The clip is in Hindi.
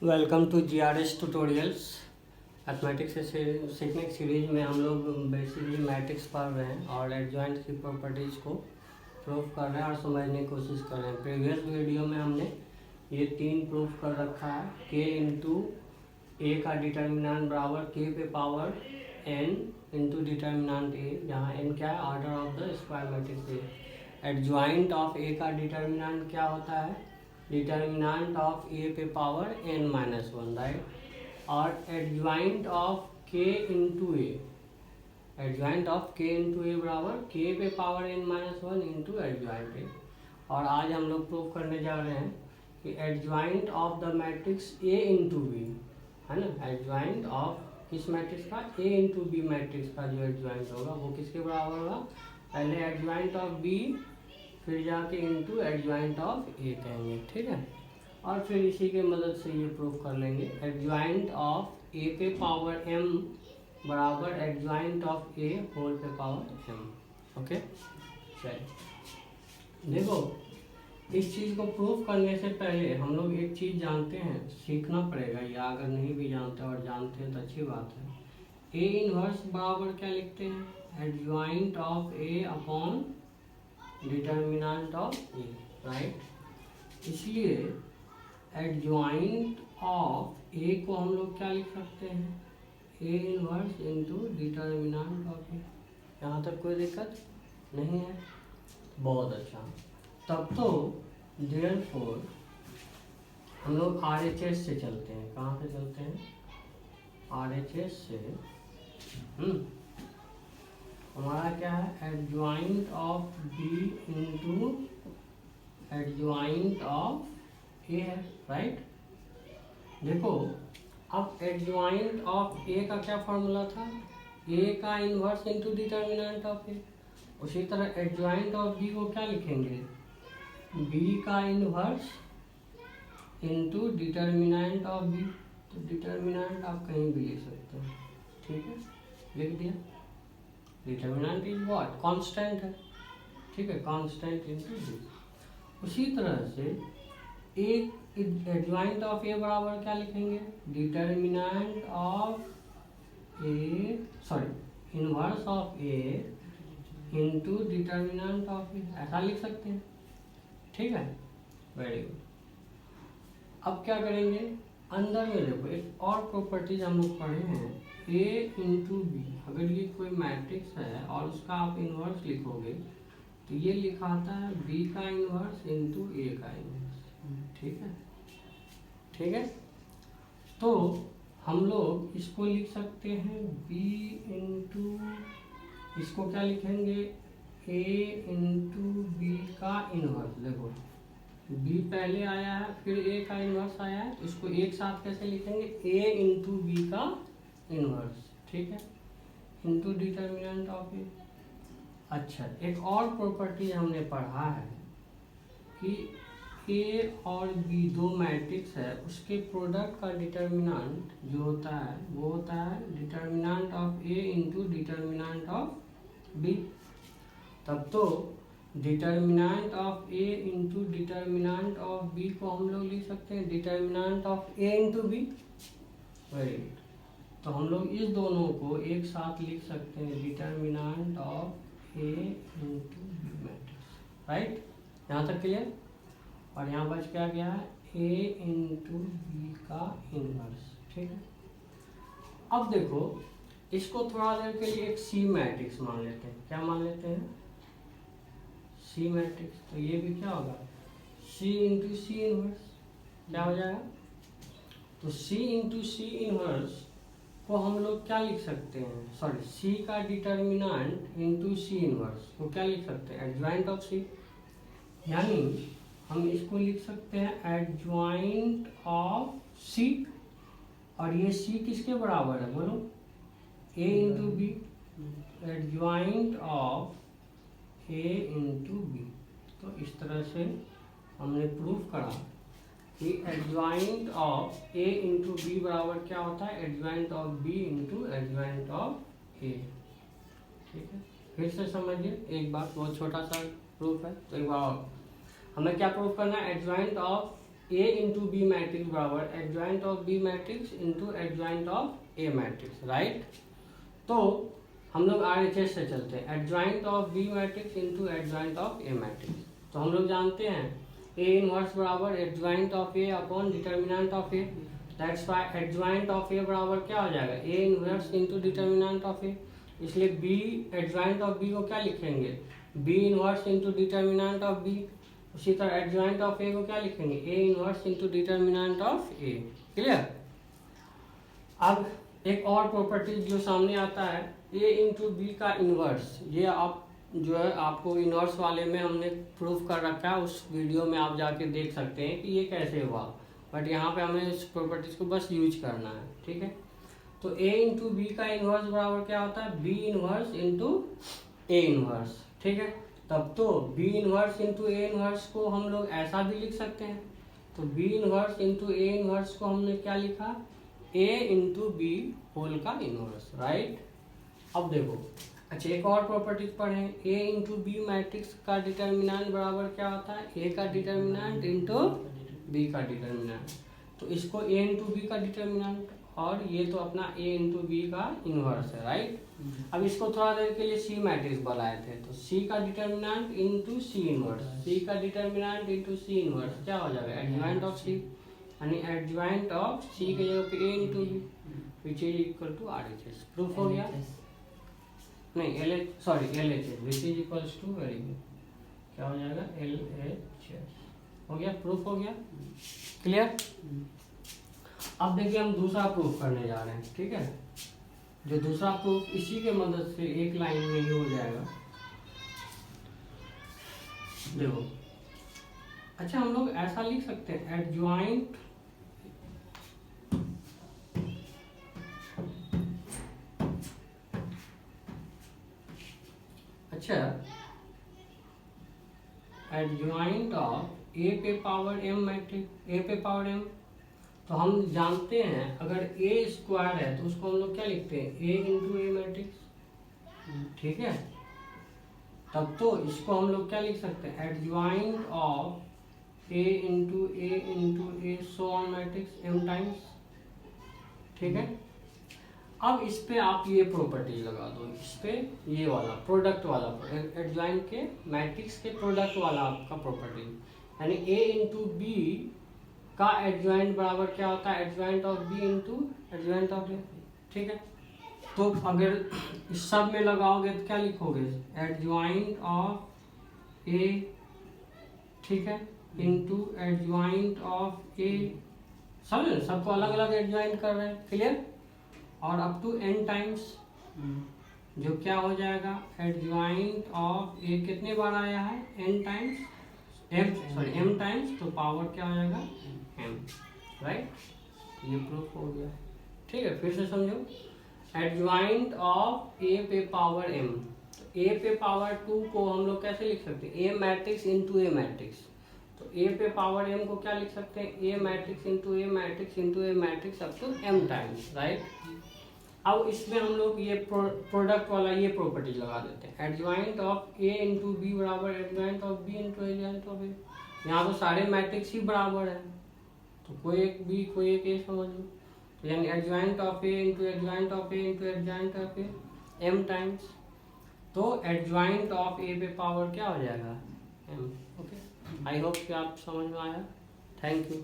Welcome to GRS tutorials. Mathematics से सीखने की सीरीज में हम लोग बेसिकली मैट्रिक्स पढ़ रहे हैं और एडजॉइंट की प्रॉपर्टीज़ को प्रूफ कर रहे हैं और समझने की कोशिश कर रहे हैं। प्रीवियस वीडियो में हमने ये तीन प्रूफ कर रखा है, k इंटू ए का डिटर्मिनेंट बराबर k पे power n into determinant a, जहाँ n क्या है, order of the square matrix a। Adjoint of a का डिटर्मिनेंट क्या होता है, डिटर्मिनेंट ऑफ a पे पावर n-1, राइट। और adjoint of k into a, adjoint of k into a बराबर k पे power n-1 into adjoint a। और आज हम लोग प्रूव करने जा रहे हैं कि adjoint of the matrix a into B, है ना। एडजॉइंट ऑफ किस मैट्रिक्स का, a इंटू बी मैट्रिक्स का जो एडजॉइंट होगा वो किसके बराबर होगा, पहले एडजॉइंट ऑफ b फिर जाके इंटू एडजॉइंट ऑफ a कहेंगे, ठीक है। और फिर इसी के मदद से ये प्रूव कर लेंगे, एडजॉइंट ऑफ a पे पावर m बराबर एडजॉइंट ऑफ a होल पे पावर m। ओके, चलिए देखो, इस चीज़ को प्रूव करने से पहले हम लोग एक चीज़ जानते हैं, सीखना पड़ेगा, या अगर नहीं भी जानते और जानते हैं तो अच्छी बात है। a इनवर्स बराबर क्या लिखते हैं, adjoint of a upon determinant of a, right. इसलिए एडजॉइंट ऑफ a को हम लोग क्या लिख सकते हैं, a inverse into determinant of a। यहाँ तक कोई दिक्कत नहीं है, बहुत अच्छा। तब तो देयरफॉर हम लोग RHS से चलते हैं। कहाँ से चलते हैं, RHS से। हमारा क्या है, adjoint of b into adjoint of a है, राइट। देखो, अब एडजॉइंट ऑफ a का क्या फॉर्मूला था, a का inverse into determinant of a। उसी तरह एडजॉइंट ऑफ b को क्या लिखेंगे, b का inverse into determinant of b। तो डिटर्मिनेंट आप कहीं भी लिख सकते हैं, ठीक है, लिख दिया। डिटर्मिनेंट इज व्हाट, कांस्टेंट है, ठीक है, कांस्टेंट इंटू b। उसी तरह से एक एडजॉइंट ऑफ a बराबर क्या लिखेंगे, determinant of a, sorry inverse of a into determinant of a, ऐसा लिख सकते हैं, ठीक है, वेरी गुड। अब क्या करेंगे, अंदर में देखो एक और प्रॉपर्टीज हम लोग पढ़े हैं, a इंटू बी। अगर ये कोई मैट्रिक्स है और उसका आप इनवर्स लिखोगे तो ये लिखाता है b का इनवर्स इंटू a का इनवर्स, ठीक है, ठीक है। तो हम लोग इसको लिख सकते हैं b इंटू, इसको क्या लिखेंगे, a इंटू बी का इनवर्स। देखो b पहले आया है फिर a का इनवर्स आया है, तो इसको एक साथ कैसे लिखेंगे, a इंटू बी का इनवर्स, ठीक है, इंटू डिटर्मिनेंट ऑफ a। अच्छा, एक और प्रॉपर्टी हमने पढ़ा है कि a और b दो मैट्रिक्स है, उसके प्रोडक्ट का डिटर्मिनेंट जो होता है वो होता है determinant of a into determinant of b। तब तो determinant of a into determinant of b को हम लोग लिख सकते हैं determinant of a into b, very good. तो हम लोग इस दोनों को एक साथ लिख सकते हैं, determinant of a into b matrix, right. यहाँ तक क्लियर। और यहाँ बच क्या गया है, a इंटू बी का इनवर्स, ठीक है। अब देखो, इसको थोड़ा देर के लिए एक C मैट्रिक्स मान लेते हैं। क्या मान लेते हैं, C मैट्रिक्स। तो ये भी क्या होगा, C इंटू सी इनवर्स, क्या हो जाएगा। तो C इंटू सी इनवर्स को हम लोग क्या लिख सकते हैं, सॉरी C का डिटर्मिनेंट इंटू सी इनवर्स को क्या लिख सकते हैं, एडजॉइंट ऑफ C। यानी हम इसको लिख सकते हैं एडजॉइंट ऑफ C, और ये C किसके बराबर है बोलो, a into B, adjoint of a into B. तो इस तरह से हमने प्रूफ करा कि adjoint of a into B बराबर क्या होता है, adjoint of b into adjoint of a, ठीक है। फिर से समझिए एक बात, बहुत छोटा सा प्रूफ है, तो एक बार और हमें क्या प्रूफ करना है, adjoint of A into B matrix बराबर adjoint of b matrix into adjoint of a matrix, right. तो हम लोग RHS से चलते हैं, adjoint of b matrix into adjoint of a matrix. तो हम लोग जानते हैं ए इनवर्स बराबर adjoint of a upon determinant of a, that's why adjoint of a बराबर क्या हो जाएगा, a inverse into determinant of a. इसलिए बी एडजॉइंट ऑफ बी को क्या लिखेंगे, B inverse into determinant of B. उसी तरह एडजॉइंट ऑफ ए को क्या लिखेंगे, A inverse into determinant of A. Clear. अब एक और प्रॉपर्टी जो सामने आता है, ए इंटू बी का इनवर्स, ये आप जो है आपको इनवर्स वाले में हमने प्रूफ कर रखा है, उस वीडियो में आप जाके देख सकते हैं कि ये कैसे हुआ, बट यहाँ पे हमें इस प्रॉपर्टीज को बस यूज करना है, ठीक है। तो ए इंटू बी का इनवर्स बराबर क्या होता है, B inverse into A inverse, ठीक है। तब तो B inverse into A inverse को हम लोग ऐसा भी लिख सकते हैं, तो B inverse into A inverse को हमने क्या लिखा, ए इंटू बी होल का इनवर्स, राइट। अब देखो, अच्छा एक और प्रॉपर्टी पढ़ें, ए इंटू बी मैट्रिक्स का डिटर्मिनेंट बराबर क्या होता है, ए का डिटर्मिनेंट इंटू बी का डिटर्मिनेंट। तो इसको ए इंटू बी का डिटर्मिनेंट, और ये तो अपना ए इंटू बी का इनवर्स है, राइट। अब इसको थोड़ा देर के लिए सी मैट्रिक्स बनाए थे, तो सी का डिटर्मिनेंट इंटू सी इनवर्स, सी का डिटर्मिनेंट इंटू सी इनवर्स क्या हो जाएगा, एडजॉइंट ऑफ सी, यानी एडजॉइंट ऑफ सी के जगह पे ए into B which is equal to RHS। Proof हो गया, नहीं LHS which is equals to, very good, क्या हो जाएगा, LHS हो गया, प्रूफ हो गया, क्लियर। अब देखिए हम दूसरा प्रूफ करने जा रहे हैं, ठीक है। जो दूसरा प्रूफ इसी के मदद से एक लाइन में ही हो जाएगा। देखो, अच्छा हम लोग ऐसा लिख सकते हैं, एडजॉइंट अच्छा एडजॉइंट ऑफ ए पे पावर एम मैट्रिक्स, ए पे पावर एम। तो हम जानते हैं अगर ए स्क्वायर है तो उसको हम लोग क्या लिखते हैं, ए इंटू ए मैट्रिक्स, ठीक है। तब तो इसको हम लोग क्या लिख सकते हैं, adjoint of A into A so on matrix M times, ठीक है। अब इस पे आप ये प्रॉपर्टी लगा दो, इस पे ये वाला प्रोडक्ट वाला, एडजॉइंट के मैट्रिक्स के प्रोडक्ट वाला आपका प्रॉपर्टी, यानी ए इंटू बी का एडजॉइंट बराबर क्या होता है, adjoint of B into adjoint of a, ठीक है। तो अगर इस सब में लगाओगे तो क्या लिखोगे, एडजॉइंट ऑफ ए, ठीक है, इंटू एडजॉइंट ऑफ ए, समझे, सबको अलग अलग एडजॉइंट कर रहे हैं, क्लियर। और अप टू n टाइम्स, जो क्या हो जाएगा, एडजॉइंट ऑफ ए कितने बार आया है, n टाइम्स, m टाइम्स, तो पावर क्या हो जाएगा, m, राइट। ये प्रूफ हो गया, ठीक है। फिर से समझो, एडजॉइंट ऑफ ए पे पावर m, तो ए पे पावर 2 को हम लोग कैसे लिख सकते हैं, a matrix into a matrix. तो ए पे पावर m को क्या लिख सकते हैं, a matrix into a matrix into a matrix up to m times, right. अब इसमें हम लोग ये प्रोडक्ट वाला ये प्रॉपर्टी लगा देते हैं, adjoint of A into B बराबर adjoint of B into adjoint of A. यहाँ तो सारे मैट्रिक्स ही बराबर है, तो कोई एक बी कोई एक ए समझ लो, तो यानी adjoint of A into adjoint of A into adjoint of A M times. तो एडजॉइंट ऑफ ए पे पावर क्या हो जाएगा, एम। ओके, आई होप कि आप समझ में आया। Thank you.